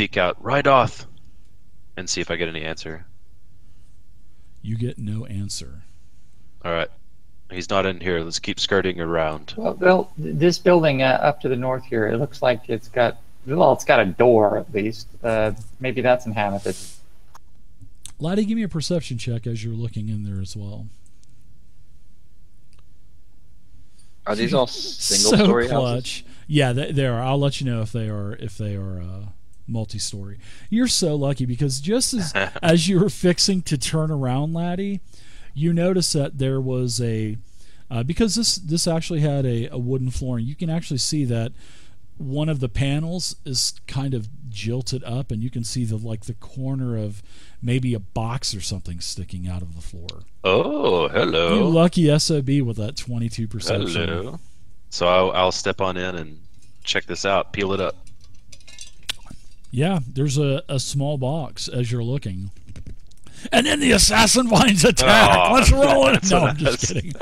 peek out right off and see if I get any answer. You get no answer. All right. He's not in here. Let's keep skirting around. Well, this building up to the north here, it looks like it's got a door at least. Maybe that's inhabited. Laddie, give me a perception check as you're looking in there as well. Are these all single-story houses? Yeah, they are. I'll let you know if they are multi-story. You're so lucky because just as you were fixing to turn around, Laddie, you notice that there was because this actually had a wooden flooring. You can actually see that one of the panels is kind of jilted up, and you can see the corner of maybe a box or something sticking out of the floor. Oh, hello! You lucky SOB with that 22 perception. Hello. So I'll step on in and check this out. Peel it up. Yeah, there's a small box as you're looking. And then the assassin vines attack. Oh, Let's roll it. No, I'm just kidding.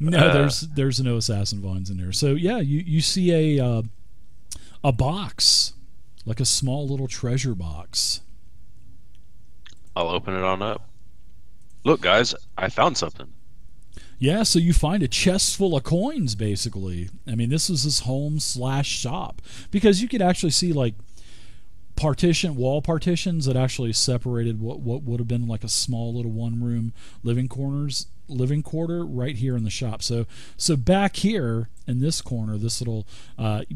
No, there's no assassin vines in there. So yeah, you see a box, like a small little treasure box. I'll open it on up. Look, guys, I found something. Yeah, so you find a chest full of coins, basically. I mean, this is his home/shop because you could actually see like wall partitions that actually separated what would have been like a small little one-room living quarter right here in the shop. So back here in this corner, this little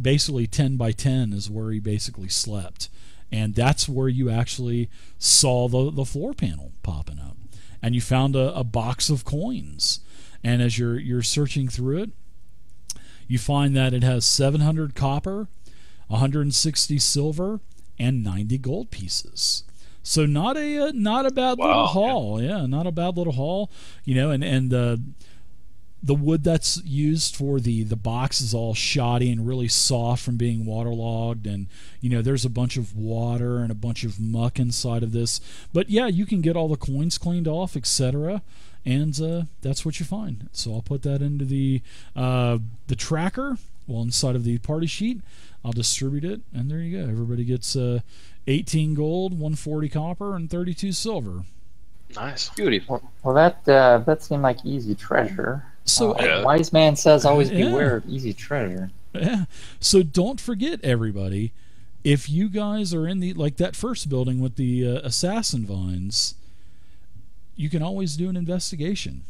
basically 10 by 10 is where he basically slept, and that's where you actually saw the floor panel popping up, and you found a box of coins. And as you're searching through it, you find that it has 700 copper, 160 silver, and 90 gold pieces. So not a bad little haul. Yeah, not a bad little haul. You know, and the wood that's used for the box is all shoddy and really soft from being waterlogged, and you know there's a bunch of water and a bunch of muck inside of this. But yeah, you can get all the coins cleaned off, etc. And that's what you find. So I'll put that into the tracker. Well, inside of the party sheet, I'll distribute it, and there you go. Everybody gets 18 gold, 140 copper, and 32 silver. Nice. Beautiful. Well, that seemed like easy treasure. So wise man says always beware of easy treasure. Yeah. So don't forget, everybody, if you guys are in that first building with the assassin vines, you can always do an investigation,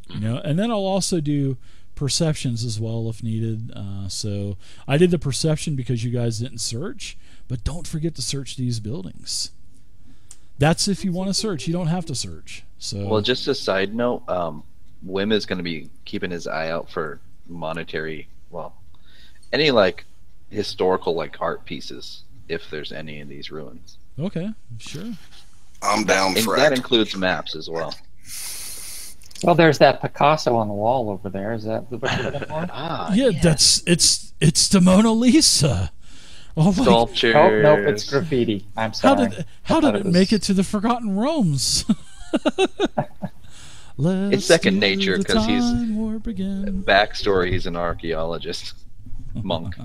you know, and then I'll also do perceptions as well if needed. So I did the perception because you guys didn't search, but don't forget to search these buildings. That's if you want to search. You don't have to search. So well, just a side note, Wim is going to be keeping his eye out for any historical art pieces if there's any in these ruins. Okay, sure. I'm down for it. That includes maps as well. Well, there's that Picasso on the wall over there. Is that what you're looking for? Yeah, yes. It's the Mona Lisa. Oh my! Sculpture. Oh nope, it's graffiti. I'm sorry. How did it make it to the Forgotten Realms? It's second nature because he's backstory. He's an archaeologist, monk.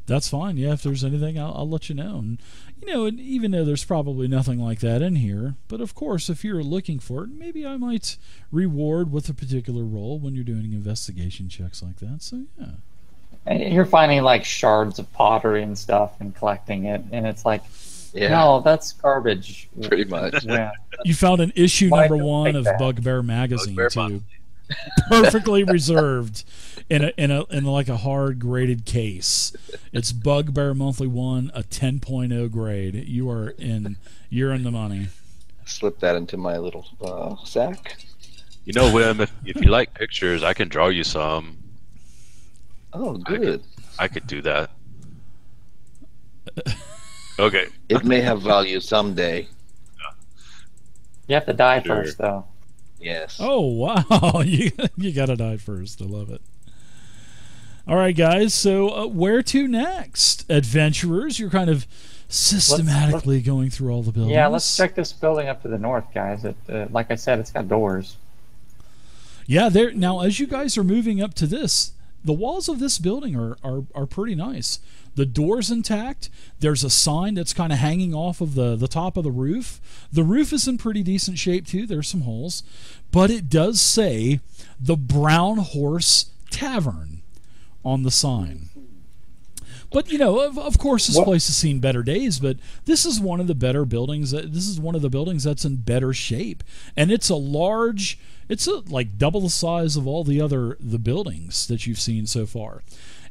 That's fine. Yeah, if there's anything, I'll let you know. And you know, and even though there's probably nothing like that in here, but of course, if you're looking for it, maybe I might reward with a particular roll when you're doing investigation checks like that. So yeah. And you're finding like shards of pottery and stuff and collecting it, and it's like, no, that's garbage. Pretty much. Yeah. You found an issue number 1 of Bugbear magazine too, perfectly reserved in like a hard graded case. It's Bugbear Monthly 1, a 10.0 grade. You're in the money. Slip that into my little sack. You know, Wim, if you like pictures, I can draw you some. Oh, good. I could do that. Okay. It may have value someday. You have to die first, though. Yes. Oh, wow. You gotta die first. I love it. All right, guys. So where to next? Adventurers, you're kind of systematically going through all the buildings. Yeah, let's check this building up to the north, guys. Like I said, it's got doors. Yeah, now as you guys are moving up to this the walls of this building are pretty nice. The door's intact. There's a sign that's kind of hanging off of the top of the roof. The roof is in pretty decent shape too. There's some holes, but it does say the Brown Horse Tavern on the sign. But of course, this place has seen better days. But this is one of the better buildings. This is one of the buildings that's in better shape, and it's a large. It's like double the size of all the buildings that you've seen so far.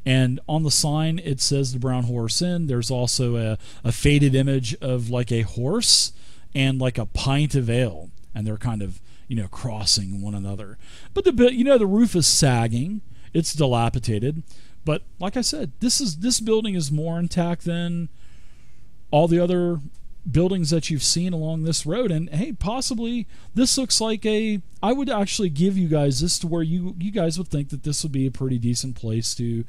And on the sign, it says the Brown Horse Inn. There's also a faded image of like a horse and like a pint of ale, and they're kind of crossing one another. But the roof is sagging. It's dilapidated. But like I said, this building is more intact than all the other buildings that you've seen along this road. And hey, possibly this looks like I would actually give you guys this to where you guys would think that this would be a pretty decent place to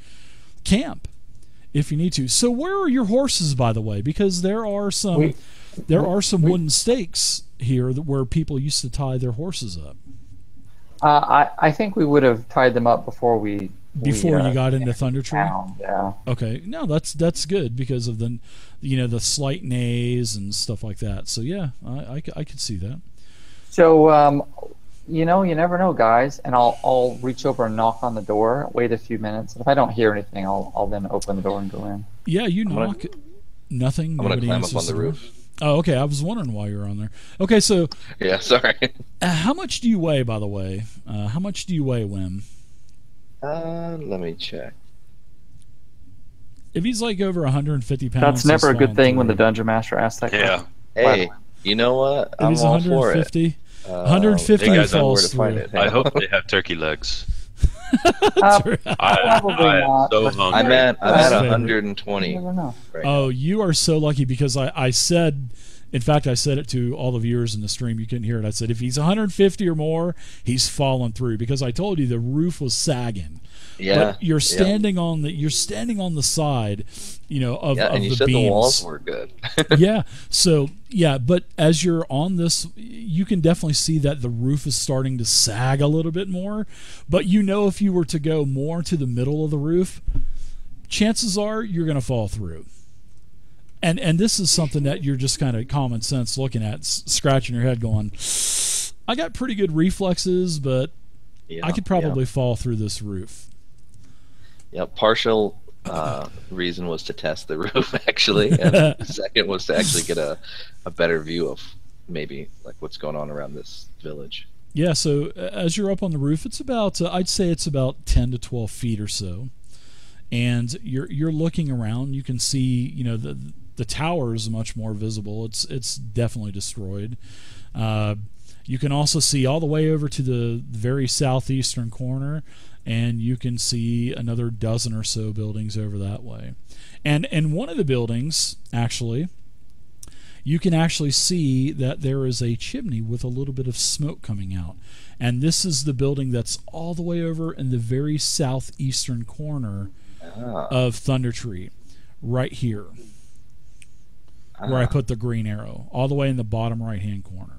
camp if you need to. So where are your horses, by the way? Because there are some wooden stakes here where people used to tie their horses up. I think we would have tied them up before you got into Thundertree. Yeah. Okay. No, that's good because of the slight nays and stuff like that. So yeah, I could see that. So you never know, guys. And I'll reach over and knock on the door. Wait a few minutes. And if I don't hear anything, I'll then open the door and go in. Yeah, you knock. Nothing. I'm gonna climb up on the roof. Oh, okay. I was wondering why you were on there. Okay, so yeah, sorry. How much do you weigh, by the way? How much do you weigh, Wim? Let me check. If he's like over 150 pounds, that's never a good thing when the dungeon master asks that question. Hey, you know what? I'm all 150. For it. 150 hey guys, falls through. I hope they have turkey legs. Probably not. So hungry. I'm at 120. You never know. Right Oh, you are so lucky because I said, in fact, I said it to all of yours in the stream. You couldn't hear it. I said if he's 150 or more, he's fallen through because I told you the roof was sagging. Yeah. But you're standing on the side, of and you the said beams. the walls were good. Yeah. So yeah, but as you're on this, you can definitely see that the roof is starting to sag a little bit more. But if you were to go more to the middle of the roof, chances are you're going to fall through. And this is something that you're just kind of common sense looking at, scratching your head, going, I got pretty good reflexes, but I could probably fall through this roof. Yeah, partial reason was to test the roof, actually, and the second was to actually get a better view of maybe like what's going on around this village. Yeah, so as you're up on the roof, it's about I'd say it's about 10 to 12 feet or so, and you're looking around. You can see the tower is much more visible. It's definitely destroyed. You can also see all the way over to the very southeastern corner, and you can see another dozen or so buildings over that way. And one of the buildings, actually, you can actually see that there is a chimney with a little bit of smoke coming out. And this is the building that's all the way over in the very southeastern corner of Thundertree, right here, where I put the green arrow, all the way in the bottom right-hand corner.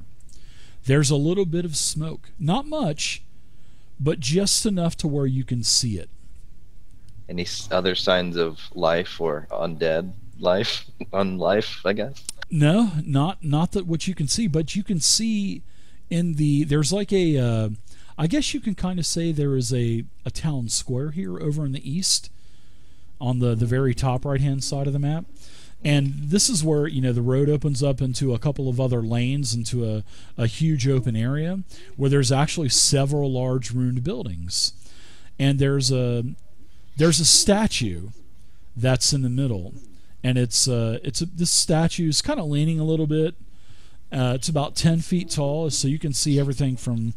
There's a little bit of smoke. Not much, but just enough to where you can see it. Any other signs of life or undead life? Unlife, I guess? No, not that what you can see, but you can see there's like a, I guess you can kind of say there is a town square here over in the east on the very top right-hand side of the map. And this is where, the road opens up into a couple of other lanes into a huge open area where there's actually several large ruined buildings. And there's a statue that's in the middle. And this statue is kind of leaning a little bit. It's about 10 feet tall, so you can see everything from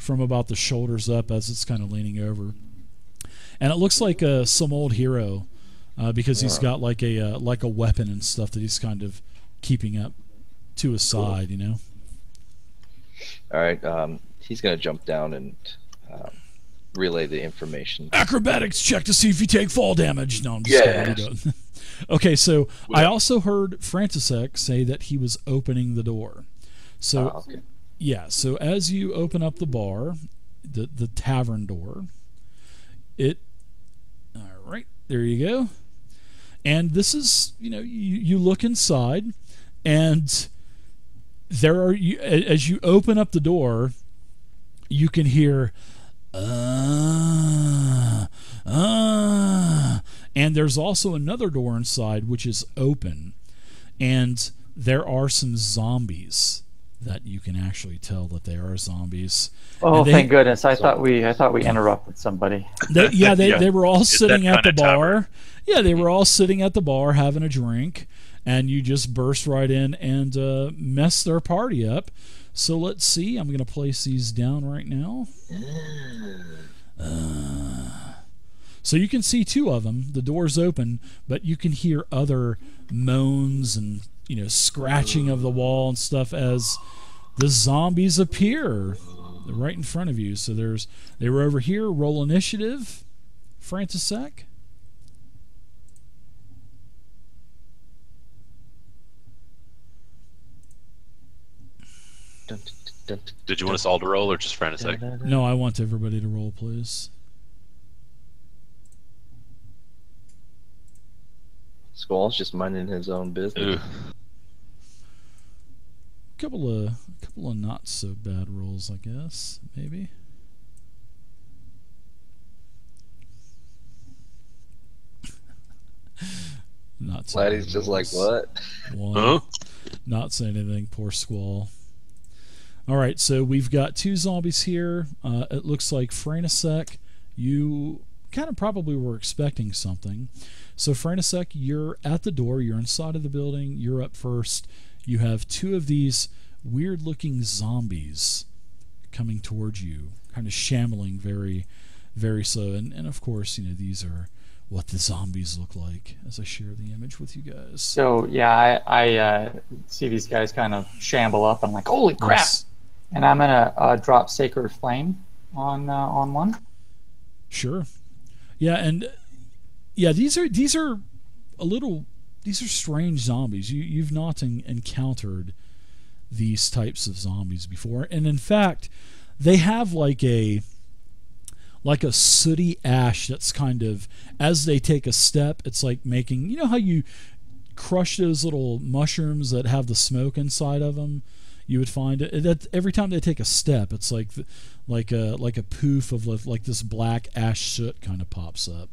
about the shoulders up as it's kind of leaning over. And it looks like some old hero. Because he's got like a weapon and stuff that he's kind of keeping up to his side, All right, he's gonna jump down and relay the information. Acrobatics check to see if you take fall damage. No, I'm just kidding. Okay, so I also heard Frantisek say that he was opening the door. So yeah, so as you open up the bar, the tavern door, There you go. And this is, you look inside, and there are, as you open up the door, you can hear, and there's also another door inside which is open, and there are some zombies that you can actually tell that they are zombies. Oh, thank goodness! I thought we interrupted somebody. They were all It's sitting that at the kinda bar. tavern. Yeah, they were all sitting at the bar having a drink, and you just burst right in and mess their party up. So let's see. I'm going to place these down right now. So you can see two of them. The door's open, but you can hear other moans and scratching of the wall and stuff as the zombies appear right in front of you. So they were over here. Roll initiative, Frantisek. Did you want us all to roll or just friend a sec? No, I want everybody to roll, please. Squall's just minding his own business. Ooh. Couple of not so bad rolls, I guess. Maybe. Not so Laddie's bad just like, rolls. what? One. Huh? Not saying anything. Poor Squall. All right, so we've got two zombies here. It looks like Frantisek, you kind of probably were expecting something. So Frantisek, you're at the door. You're inside of the building. You're up first. You have two of these weird-looking zombies coming towards you, kind of shambling very, very slow. And of course, these are what the zombies look like as I share the image with you guys. So yeah, I see these guys kind of shamble up. I'm like, holy crap! Yes. And I'm gonna drop Sacred Flame on one. Sure. Yeah, and these are strange zombies. You've not encountered these types of zombies before, and in fact, they have like a sooty ash that's kind of, as they take a step, it's like making, how you crush those little mushrooms that have the smoke inside of them. You would find it that every time they take a step, it's like a poof of like this black ash soot kind of pops up.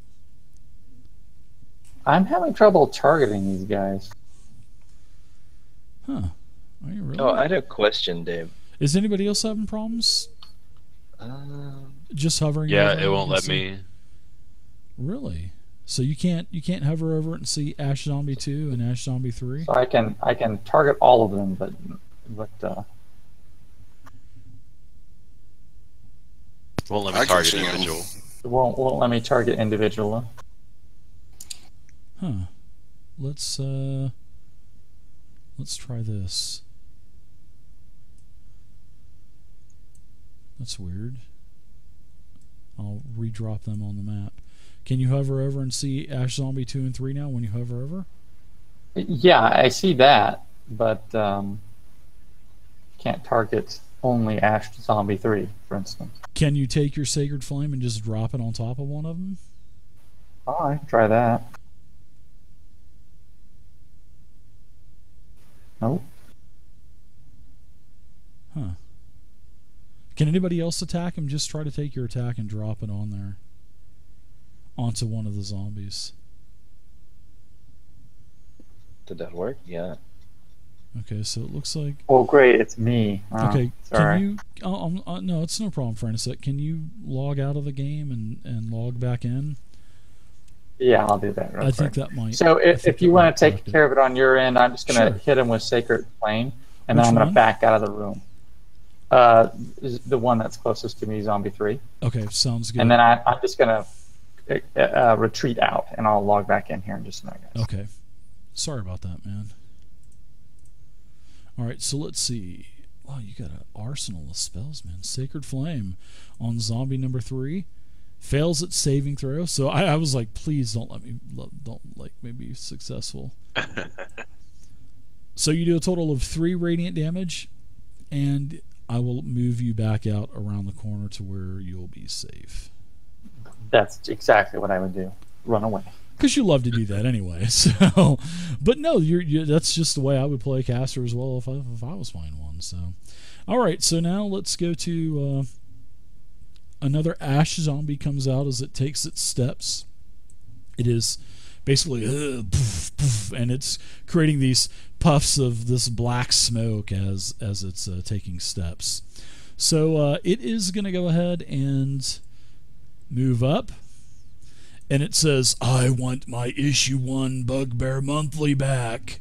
I'm having trouble targeting these guys. Huh? Are you really? Oh, I had a question, Dave. Is anybody else having problems? Just hovering. Yeah, over it won't and let see- me. Really? So you can't hover over it and see Ash Zombie 2 and Ash Zombie 3? So I can target all of them, but Won't let I me can target see 'em. individual. it won't let me target individual. Huh. Let's try this. That's weird. I'll redrop them on the map. Can you hover over and see Ash Zombie 2 and 3 now when you hover over? Yeah, I see that, but can't target only Ash Zombie 3, for instance. Can you take your Sacred Flame and just drop it on top of one of them? Oh, I can try that. Nope. Huh. Can anybody else attack him? Just try to take your attack and drop it on there. Onto one of the zombies. Did that work? Yeah. Okay, so it looks like... Oh, great, it's me. Oh, Okay, sorry. can you... no, it's no problem, Frantisek. Can you log out of the game and log back in? Yeah, I'll do that. I think that might... So I think if you that want might to take correct it. care of it on your end, I'm just going to Sure. hit him with Sacred Flame, and Which then I'm going one? to back out of the room. The one that's closest to me, Zombie 3. Okay, sounds good. And then I'm just going to retreat out, and I'll log back in here in just a minute, guys. Okay. Sorry about that, man. Alright, so let's see. Wow, you got an arsenal of spells, man. Sacred Flame on zombie number 3. Fails its saving throw. So I was like, please don't let me be successful. So you do a total of 3 radiant damage, and I will move you back out around the corner to where you'll be safe. That's exactly what I would do. Run away. because you love to do that anyway. So, but no, that's just the way I would play a caster as well if I was playing one. So, all right. So now let's go to another ash zombie comes out as it takes its steps. It is basically poof, poof, and it's creating these puffs of this black smoke as it's taking steps. So it is going to go ahead and move up, and it says, "I want my issue 1 Bugbear Monthly back."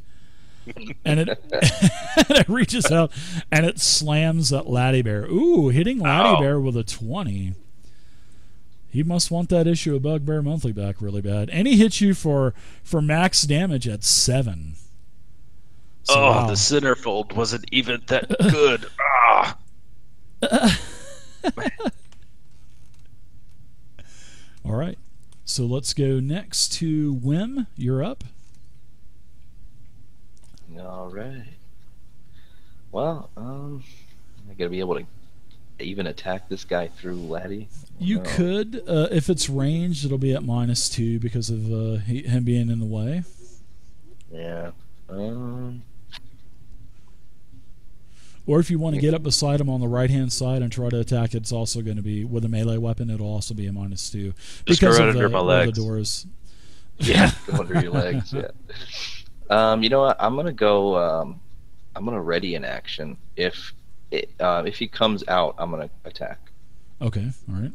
And it and it reaches out and it slams at Laddie Bear. Ooh, hitting Laddie Bear with a 20. He must want that issue of Bugbear Monthly back really bad. And he hits you for max damage at 7. So, wow. The centerfold wasn't even that good. All right. So let's go next to Wim. You're up. All right. Well, I gotta be able to even attack this guy through Laddie. You could, if it's ranged, it'll be at -2 because of him being in the way. Yeah. Or if you want to get up beside him on the right-hand side and try to attack, it's also going to be with a melee weapon. It'll also be a -2 Just because go right of under my legs. the doors. Yeah, go under your legs. Yeah. You know what? I'm gonna go. I'm gonna ready an action. If he comes out, I'm gonna attack. Okay. All right.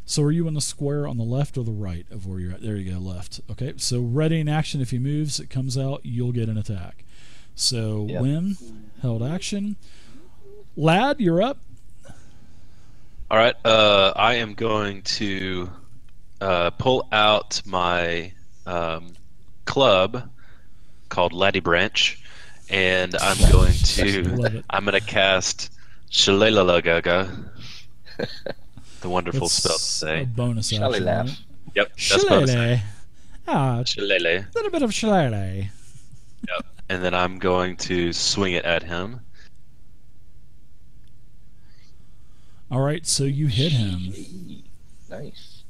So are you in the square on the left or the right of where you're at? There you go, left. Okay. So ready in action. If he moves, it comes out, you'll get an attack. So Yep. Wim, held action. Lad, you're up. All right. I am going to pull out my club called Laddie Branch, and I'm going to cast Shillelagh, the wonderful It's spell to say. a bonus Shall I action. laugh? Right? Yep, that's bonus. Shillelagh. A Shillelagh. little bit of shillelagh. Yep. And then I'm going to swing it at him. All right, so you hit him. Nice.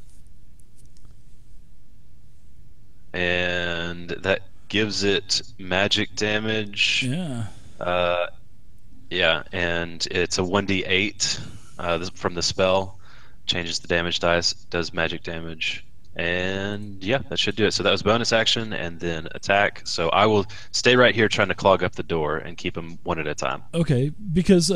And that gives it magic damage. Yeah. Yeah, and it's a 1d8 from the spell. Changes the damage dice, does magic damage. And yeah, that should do it. So that was bonus action and then attack. So I will stay right here trying to clog up the door and keep them one at a time. Okay, because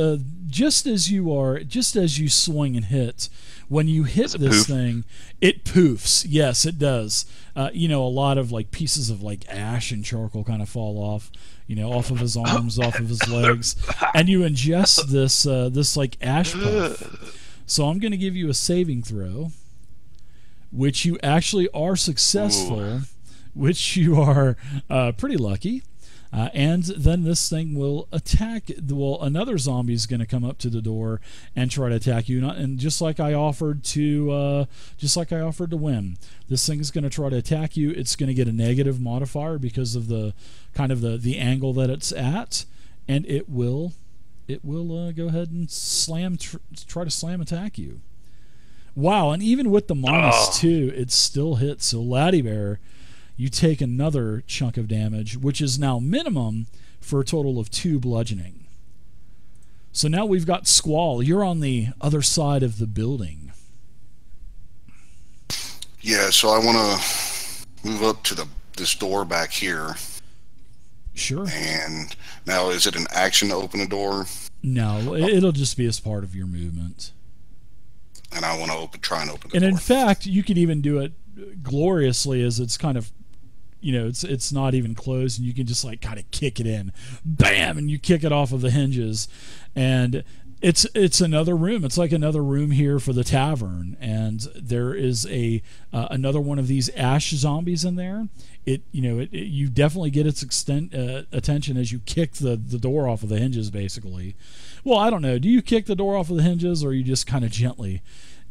just as you swing and hit, when you hit Does it this poof? thing, it poofs. Yes, it does. A lot of like pieces of like ash and charcoal kind of fall off, off of his arms, off of his legs, and you ingest this like ash puff. So I'm going to give you a saving throw, which you actually are successful, which you are pretty lucky. And then this thing will attack. Well, another zombie is going to come up to the door and try to attack you. And just like I offered to Wim, this thing is going to try to attack you. It's going to get a negative modifier because of the kind of the angle that it's at, and it will go ahead and try to slam attack you. Wow, and even with the -2, it still hits. So Laddie Bear, you take another chunk of damage, which is now minimum for a total of 2 bludgeoning. So now we've got Squall. You're on the other side of the building. Yeah, so I want to move up to this door back here. Sure. And now, is it an action to open a door? No, it'll just be as part of your movement. And I want to try and open the And door. in fact, you could even do it gloriously, as it's kind of, it's not even closed, and you can just like kind of kick it in, bam, and you kick it off of the hinges, and it's another room. It's like another room here for the tavern, and there is another one of these ash zombies in there. You definitely get its attention as you kick the door off of the hinges, basically. Well, I don't know. Do you kick the door off of the hinges, or you just kind of gently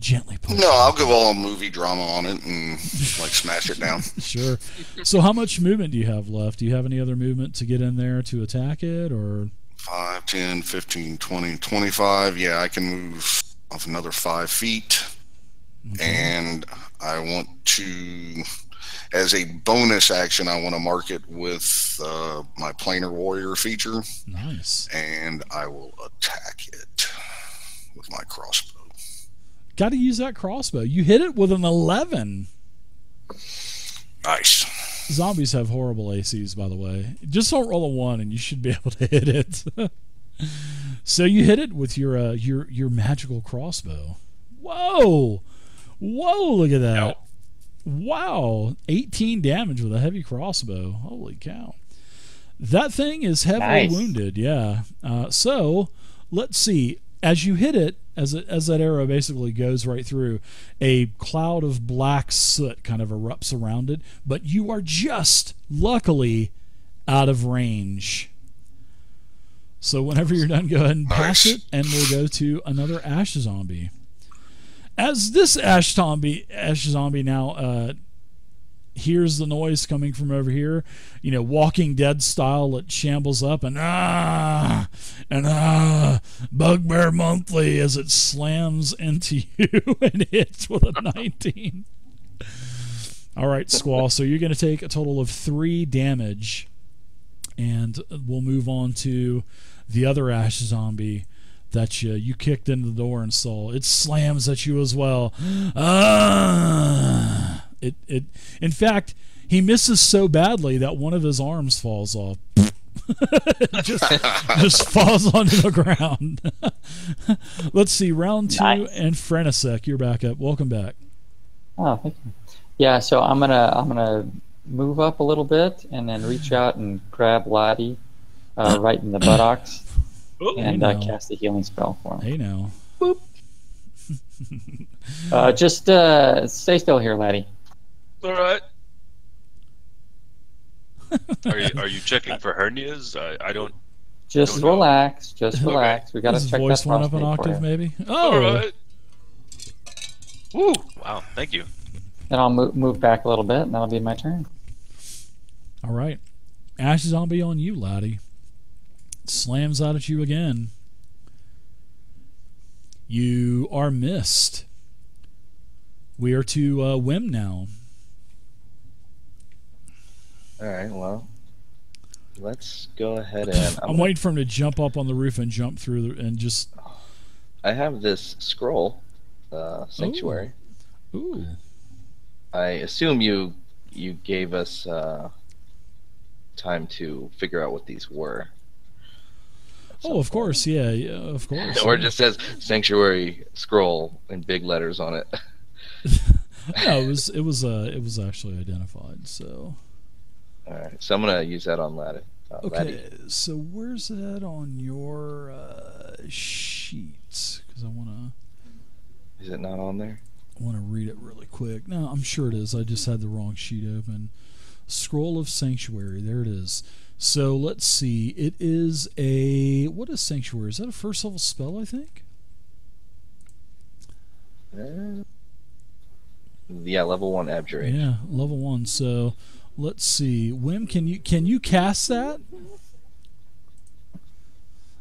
push No, it? I'll go all movie drama on it and like smash it down. Sure. So how much movement do you have left? Do you have any other movement to get in there to attack it, or? 5, 10, 15, 20, 25. Yeah, I can move off another 5 feet. Okay. And I want to As a bonus action, I want to mark it with my Planar Warrior feature, Nice. and I will attack it with my crossbow. Got to use that crossbow. You hit it with an 11. Nice. Zombies have horrible ACs, by the way. Just don't roll a 1 and you should be able to hit it. So you hit it with your magical crossbow. Whoa! Whoa, look at that. Ow. Wow. 18 damage with a heavy crossbow. Holy cow. That thing is heavily Nice. wounded, yeah. So, let's see. As you hit it, as that arrow basically goes right through, a cloud of black soot kind of erupts around it, but you are just, luckily, out of range. So whenever you're done, go ahead and pass Nice. it, and we'll go to another Ash Zombie. As this Ash Zombie now hears the noise coming from over here, Walking Dead style, it shambles up and Bugbear Monthly as it slams into you and hits with a 19. All right, Squall, so you're going to take a total of 3 damage, and we'll move on to the other Ash Zombie that you kicked into the door and saw. It slams at you as well. In fact, he misses so badly that one of his arms falls off. just falls onto the ground. Let's see, round 2, Nice. and Frenesek, you're back up. Welcome back. Oh, thank you. Yeah, so I'm gonna move up a little bit and then reach out and grab Laddie right in the buttocks and Hey now. cast a healing spell for him. Hey now. Just stay still here, Laddie. All right. Are you checking for hernias? I don't. Just Don't know. relax. Just Okay. relax. We gotta His check voice that went up an prostate for octave, you. maybe? All Oh! right. Woo! Wow. Thank you. Then I'll move back a little bit, and that'll be my turn. All right. Ash Zombie on you, laddie. Slams out at you again. You are missed. We are to Whim now. All right, well, let's go ahead and I'm waiting for him to jump up on the roof and jump through and just... I have this scroll, Sanctuary. Ooh. I assume you gave us time to figure out what these were. Oh, of course, yeah, of course. Or it just says Sanctuary Scroll in big letters on it. No, it was actually identified. So All right, so I'm gonna use that on Laddie. okay, so where's that on your sheet? Because I wanna Is it not on there? read it really quick. No, I'm sure it is. I just had the wrong sheet open. Scroll of Sanctuary. There it is. So let's see. It is a... What is Sanctuary? Is that a first level spell, I think? Yeah, level 1 abjuration. Yeah, level 1. So let's see. Whim, can you cast that?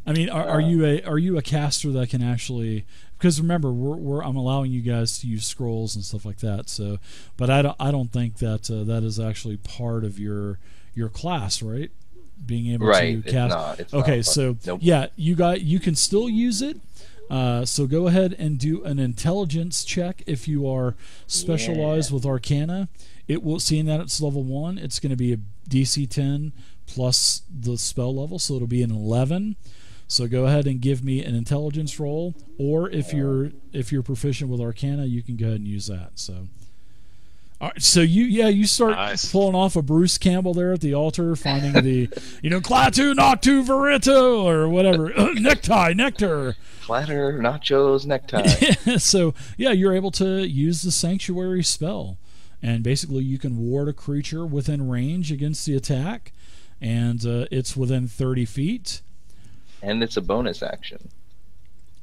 I mean, are you a caster that can actually? Because remember, I'm allowing you guys to use scrolls and stuff like that. So, but I don't think that that is actually part of your class, right? Being able Right, to cast. it's Okay, not, so nope. yeah, you can still use it. So go ahead and do an intelligence check if you are specialized with Arcana. It will, seeing that it's level 1, it's going to be a DC 10 plus the spell level, so it'll be an 11. So go ahead and give me an intelligence roll, or if you're proficient with Arcana, you can go ahead and use that. So, all right, so you start Nice. pulling off a Bruce Campbell there at the altar, finding the Klaatu Noctu Verito or whatever nectar. Platter, nachos, necktie. So yeah, you're able to use the Sanctuary spell, and basically you can ward a creature within range against the attack, and it's within 30 feet. And it's a bonus action.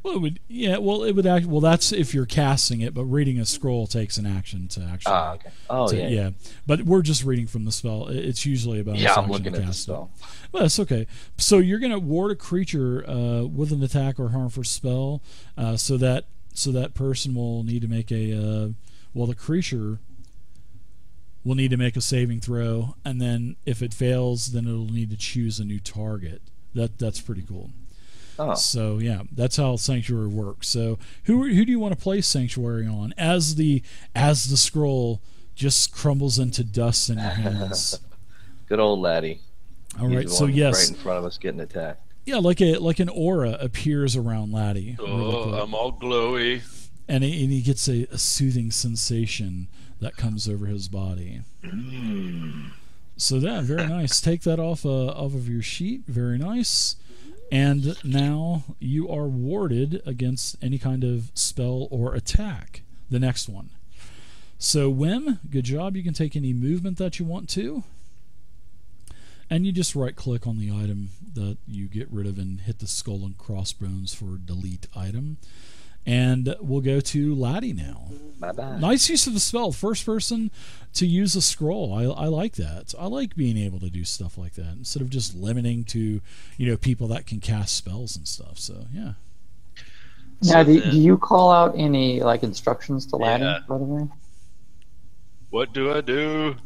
Well, it would act. Well, that's if you're casting it, but reading a scroll takes an action to actually. Okay. Oh, yeah. But we're just reading from the spell. It's usually about Yeah, I'm looking at the spell. Well, that's okay. So you're going to ward a creature with an attack or harmful spell, so that person will need to make a. The creature will need to make a saving throw, and then if it fails, then it'll need to choose a new target. That's pretty cool. Oh. So yeah, that's how Sanctuary works. So who do you want to place Sanctuary on as the scroll just crumbles into dust in your hands? Good old laddie. All He's right, the so one yes, right in front of us getting attacked. yeah, like an aura appears around Laddie. Oh, I'm all glowy. And he gets a soothing sensation that comes over his body. So yeah, very nice. Take that off of your sheet. Very nice. And now you are warded against any kind of spell or attack. The next one. So Wim, good job. You can take any movement that you want to. And you just right-click on the item that you get rid of and hit the skull and crossbones for delete item. And we'll go to Laddie now. Bye-bye. Nice use of the spell. First person to use a scroll. I like that. I like being able to do stuff like that instead of just limiting to, people that can cast spells and stuff. So, yeah. Now, do you call out any instructions to Laddie, Yeah. by the way? What do I do?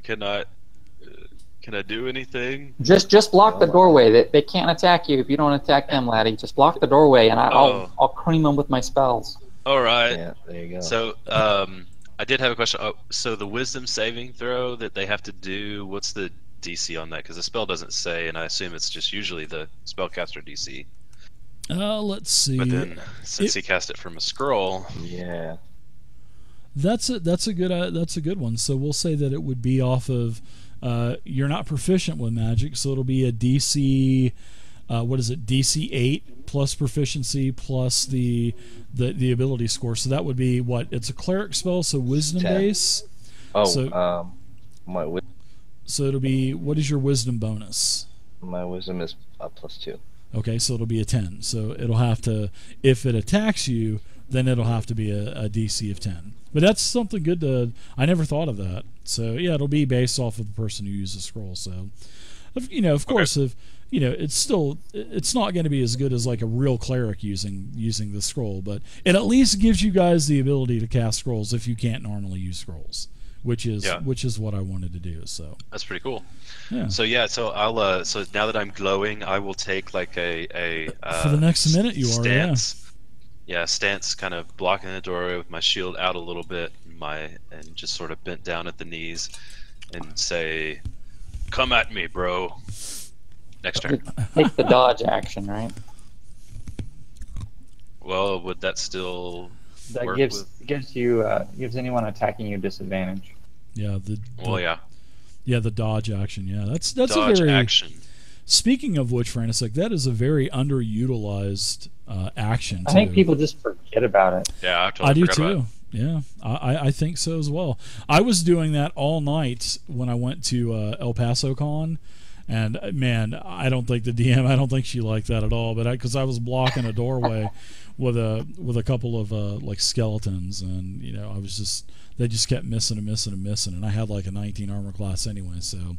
Can I do anything? Just block the doorway. They can't attack you if you don't attack them, Laddie. Just block the doorway, and I'll cream them with my spells. All right. Yeah, there you go. So, I did have a question. Oh, so the wisdom saving throw that they have to do, what's the DC on that? Because the spell doesn't say, and I assume it's just usually the spellcaster DC. Let's see. But then, since he cast it from a scroll, Yeah. That's a good one. So we'll say that it would be off of you're not proficient with magic, so it'll be a DC DC 8 plus proficiency plus the ability score. So that would be what? It's a cleric spell, so wisdom 10. base. Oh, So- So it'll be, what is your wisdom bonus? my wisdom is +2. Okay, so it'll be a 10. So it'll have to, if it attacks you, then it'll have to be a DC of 10. But that's something good to, I never thought of that. So yeah, it'll be based off of the person who uses scroll. So, of course, if it's not going to be as good as like a real cleric using the scroll, but it at least gives you guys the ability to cast scrolls if you can't normally use scrolls, which is what I wanted to do. So that's pretty cool. yeah. So I'll so now that I'm glowing, I will take like a For the next minute you are, yeah. stance. Yeah, stance, kind of blocking the doorway with my shield out a little bit, and just sort of bent down at the knees, and say, "Come at me, bro." Next turn. Take the dodge action, right? Well, would that still That work gives with... gives anyone attacking you disadvantage. Yeah, the dodge action. Yeah, that's Dodge a very action. Speaking of which, Frantisek, that is a very underutilized action. I think too. people just forget about it. Yeah, I totally I do forgot about too. Yeah, I think so as well. I was doing that all night when I went to El Paso Con, and man, I don't think the DM, I don't think she liked that at all. But because I was blocking a doorway with a couple of like skeletons, and I was they just kept missing, and I had like a 19 armor class anyway. So,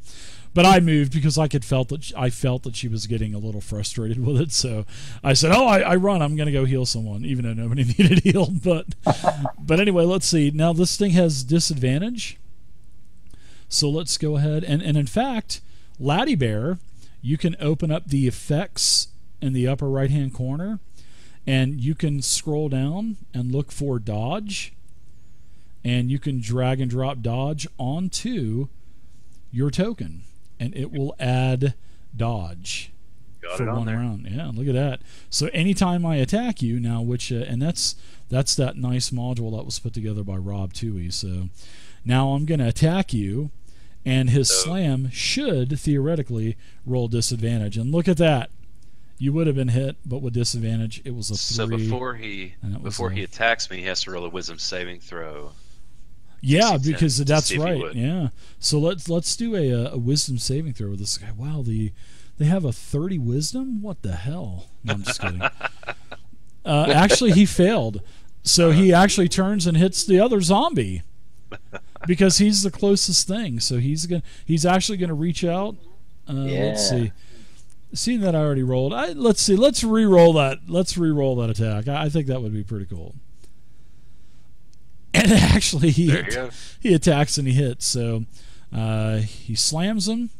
but I moved because I felt that she was getting a little frustrated with it. So I said, "Oh, I run. I'm going to go heal someone," even though nobody needed healed. But anyway, let's see. Now this thing has disadvantage. So let's go ahead and in fact, Laddie Bear, you can open up the effects in the upper right hand corner, and you can scroll down and look for dodge, and you can drag and drop dodge onto your token, and it will add dodge for one round. Yeah, look at that. So anytime I attack you now, which and that's that nice module that was put together by Rob Toohey. So now I'm going to attack you, and his slam should theoretically roll disadvantage. And look at that. You would have been hit, but with disadvantage, it was a 3. So before he attacks me, he has to roll a wisdom saving throw. Yeah, DC-10 because to that's see if he right. would. Yeah. So let's do a wisdom saving throw with this guy. Wow, they have a 30 wisdom? What the hell? No, I'm just kidding. Actually, he failed. So he actually turns and hits the other zombie because he's the closest thing. So he's actually gonna reach out. Let's see. Seeing that I already rolled, let's see. Let's re-roll that. Let's re-roll that attack. I think that would be pretty cool. And actually, There you go. he attacks and he hits. So he slams him,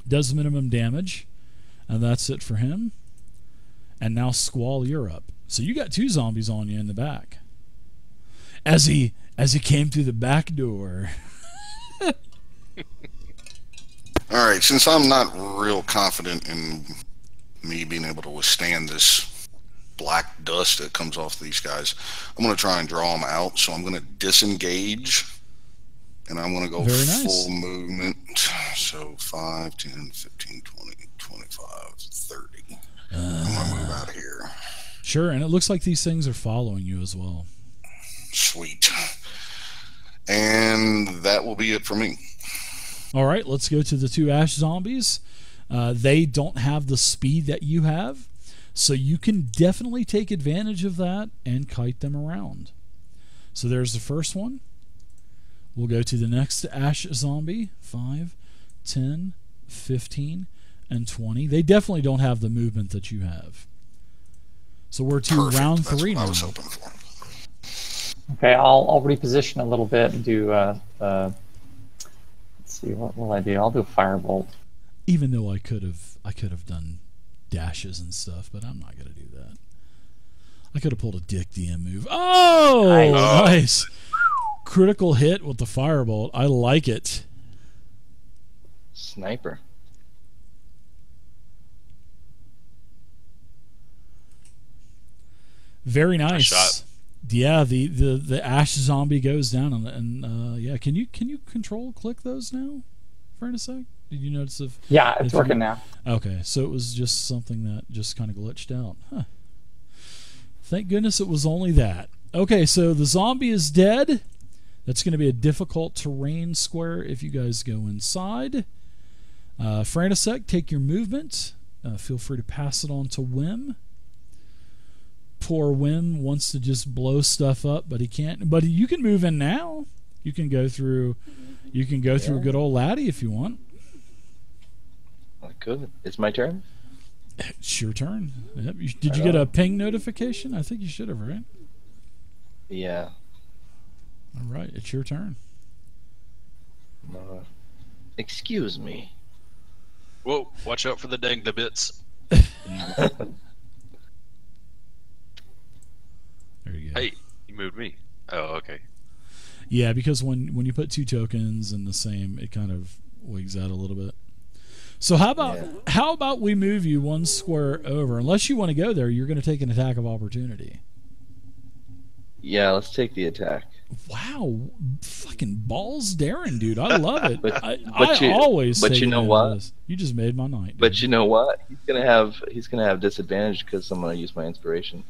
does minimum damage, and that's it for him. And now Squall, you're up. So you got 2 zombies on you in the back. As he came through the back door. All right, since I'm not real confident in me being able to withstand this black dust that comes off these guys, I'm going to try and draw them out. So I'm going to disengage, and I'm going to go Very nice. full movement. So 5, 10, 15, 20, 25, 30. I'm going to move out of here. Sure, and it looks like these things are following you as well. Sweet. And that will be it for me. All right, let's go to the 2 ash zombies. They don't have the speed that you have, so you can definitely take advantage of that and kite them around. So there's the first one. We'll go to the next ash zombie. 5, 10, 15, and 20. They definitely don't have the movement that you have. So we're to Perfect. round That's 3 what I now. was hoping for. Okay, I'll reposition a little bit and do. Let's see, what will I do? I'll do Firebolt. Even though I could have done dashes and stuff, but I'm not going to do that. I could have pulled a Dick DM move. Oh, nice. Critical hit with the Firebolt. I like it. Sniper. Very nice. Nice shot. Yeah, the ash zombie goes down and yeah. Can you control click those now? For a sec. Did you notice if? Yeah, it's if working you, now. Okay, so it was just something that just kind of glitched out. Huh. Thank goodness it was only that. Okay, so the zombie is dead. That's going to be a difficult terrain square if you guys go inside. Frantisek, take your movement. Feel free to pass it on to Wim. Poor Wim wants to just blow stuff up, but he can't. But you can move in now. You can go through. You can go through good old Laddie if you want. Good. It's my turn? It's your turn. Yep. Did you get a ping notification? I think you should have, right? Yeah. All right, it's your turn. Excuse me. Whoa, watch out for the dang the bits. There you go. Hey, you moved me. Oh, okay. Yeah, because when you put 2 tokens in the same, it kind of wigs out a little bit. So how about we move you 1 square over? Unless you want to go there, you're going to take an attack of opportunity. Yeah, let's take the attack. Wow, fucking balls daring, dude. I love it. I you- always. but take you know advantage what? of this. You just made my night. But dude. you know what? He's gonna have disadvantage because I'm gonna use my inspiration.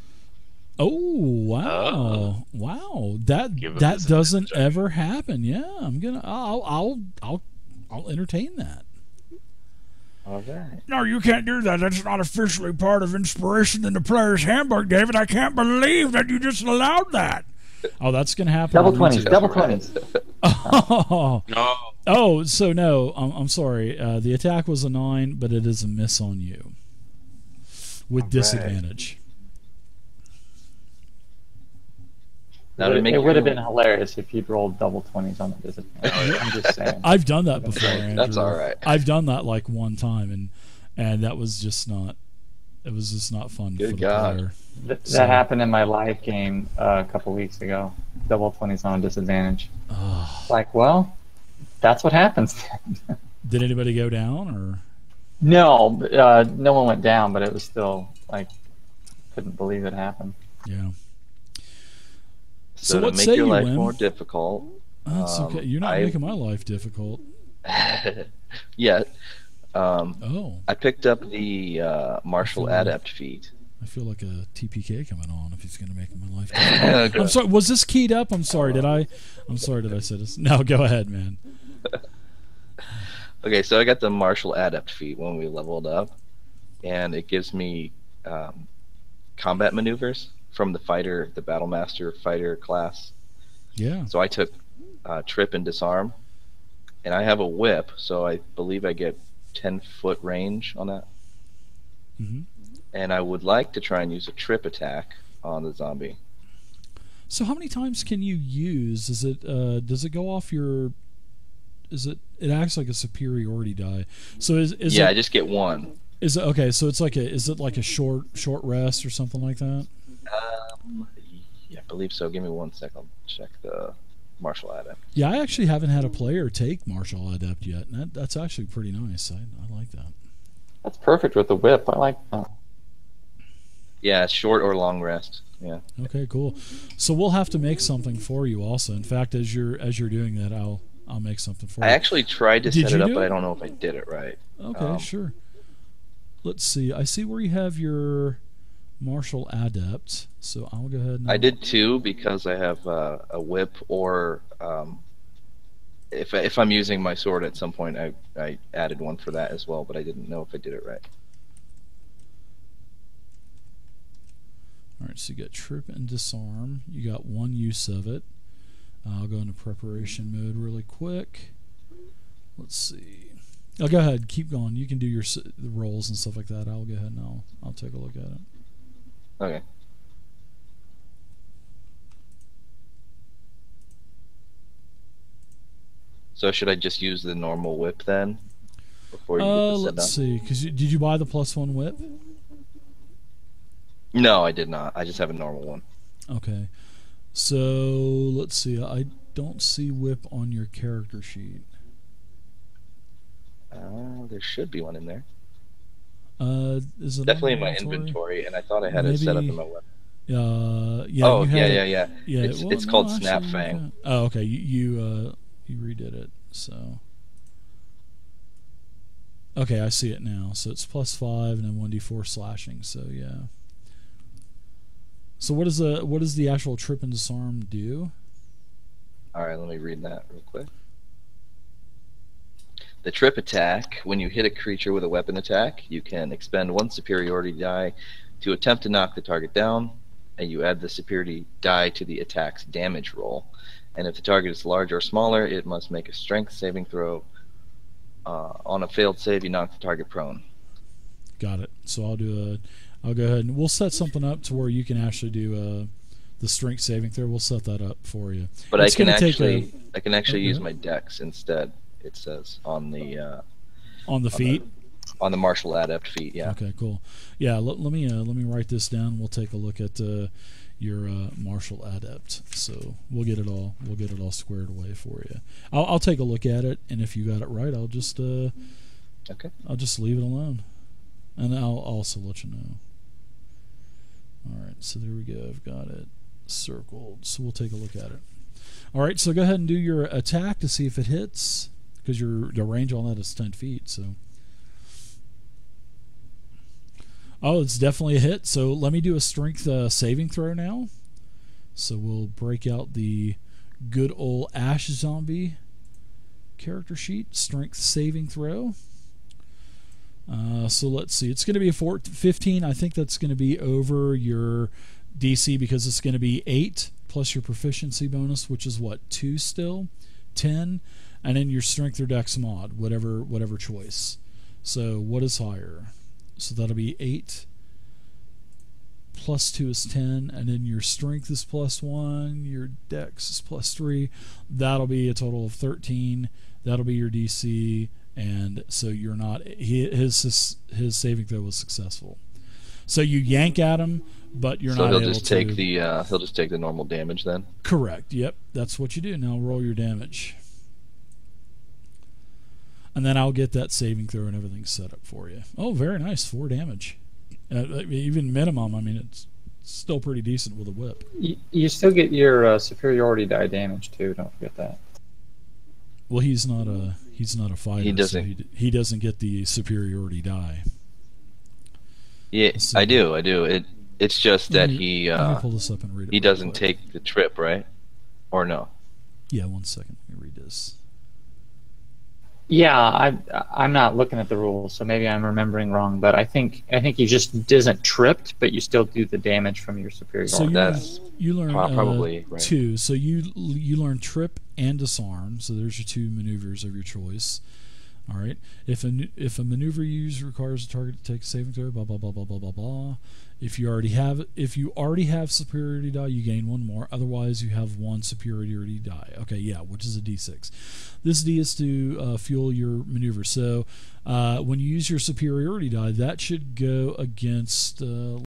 Oh wow, wow! That Give him that this doesn't advantage. ever happen. Yeah, I'll entertain that. All right. No, you can't do that. That's not officially part of inspiration in the player's handbook, David. I can't believe that you just allowed that. Oh, that's gonna happen. Double on 20s, YouTube. double 20s. Oh, No. oh, so no, I'm sorry. The attack was a 9, but it is a miss on you with disadvantage. It would have been hilarious if you'd rolled double 20s on the disadvantage. I'm just saying. I've done that before. Andrew. That's all right. I've done that like 1 time, and that was just not. It was just not fun Good for the God. player. That happened in my live game a couple weeks ago. Double 20s on a disadvantage. Oh. Like, well, that's what happens. Did anybody go down or? No, no one went down, but it was still like, couldn't believe it happened. Yeah. So, So to what make say your you, life Wim? more difficult. That's okay. You're not I- making my life difficult. Yeah. Oh, I picked up the martial adept feat. I feel like a TPK coming on if he's going to make my life difficult. I'm sorry. Was this keyed up? I'm sorry. I'm sorry. Did I say this? No. Go ahead, man. Okay, so I got the martial adept feat when we leveled up, and it gives me combat maneuvers from the battle master fighter class. Yeah. So I took trip and disarm, and I have a whip, so I believe I get 10-foot range on that. hmm And I would like to try and use a trip attack on the zombie. So how many times can you use? Is it does it go off your? Is it? It acts like a superiority die. So is Yeah, it? I just get one. Is it okay? So it's like a. Is it like a short rest or something like that? Yeah, I believe so. Give me 1 second. I'll check the martial adept. Yeah, I actually haven't had a player take martial adept yet, and that's actually pretty nice. I like that. That's perfect with the whip. I like that. Yeah, short or long rest. Yeah. Okay, cool. So we'll have to make something for you also. In fact, as you're doing that, I'll make something for I you. actually tried to Did set you it up, do but it? I don't know if I did it right. Okay, sure. Let's see. I see where you have your martial adept. So I'll go ahead and I did 2 because I have a whip, or if I'm using my sword at some point, I added 1 for that as well, but I didn't know if I did it right. All right, so you got trip and disarm. You got 1 use of it. I'll go into preparation mode really quick. Let's see. Oh, go ahead. Keep going. You can do your the rolls and stuff like that. I'll go ahead and I'll take a look at it. Okay. So should I just use the normal whip then? Before you get this set Let's up? see. Did you buy the +1 whip? No, I did not. I just have a normal one. Okay. So let's see. I don't see whip on your character sheet. There should be one in there. Is it Definitely on in my inventory? inventory, and I thought I had it set up in my weapon. Yeah. Oh, you had yeah. It's well, called no, Snap actually, Fang. okay. Oh, okay. You redid it. So. Okay, I see it now. So it's +5 and then 1d4 slashing. So yeah. So what does the actual trip and disarm do? All right, let me read that real quick. The trip attack, when you hit a creature with a weapon attack, you can expend 1 superiority die to attempt to knock the target down, and you add the superiority die to the attack's damage roll. And if the target is larger or smaller, it must make a strength saving throw. On a failed save, you knock the target prone. Got it. So I'll go ahead and we'll set something up to where you can actually do the strength saving throw. We'll set that up for you. But It's I can gonna take actually use Okay. my dex instead. It says on the feet. on the martial adept feat. Yeah. Okay, cool. Yeah, let me write this down. We'll take a look at your martial adept. So we'll get it all squared away for you. I'll take a look at it, and if you got it right, I'll just Okay. I'll just leave it alone, and I'll also let you know. All right, so there we go. I've got it circled. So we'll take a look at it. All right, so go ahead and do your attack to see if it hits, because the range on that is 10 feet. So. Oh, it's definitely a hit. So let me do a strength saving throw now. So we'll break out the good old Ash Zombie character sheet. Strength saving throw. So let's see. It's going to be a 15. I think that's going to be over your DC because it's going to be 8 plus your proficiency bonus, which is what, 2 still? 10. And then your strength or dex mod, whatever choice. So what is higher? So that'll be 8 plus 2 is 10, and then your strength is +1, your dex is +3. That'll be a total of 13. That'll be your DC, and so you're not his saving throw was successful. So you yank at him, but you're So not he'll able just to. take the he'll just take the normal damage then. Correct. Yep, that's what you do. Now roll your damage. And then I'll get that saving throw and everything set up for you. Oh, very nice. 4 damage. Even minimum, I mean, it's still pretty decent with a whip. You still get your superiority die damage too. Don't forget that. Well, he's not a fighter. He doesn't. So he doesn't get the superiority die. Yeah, So- I do. It's just that Let me pull this up and read it. he real doesn't quick. take the trip, right? Or no? Yeah, 1 second. Let me read this. Yeah, I'm not looking at the rules, so maybe I'm remembering wrong. But I think he just isn't tripped, but you still do the damage from your superiority. So That's you learn probably right. 2. So you learn trip and disarm. So there's your 2 maneuvers of your choice. All right. If a maneuver you use requires a target to take a saving throw, blah blah blah blah blah blah blah. If you already have superiority die, you gain one more. Otherwise, you have one superiority die. Okay, yeah, which is a D6. This D is to fuel your maneuver. So when you use your superiority die, that should go against.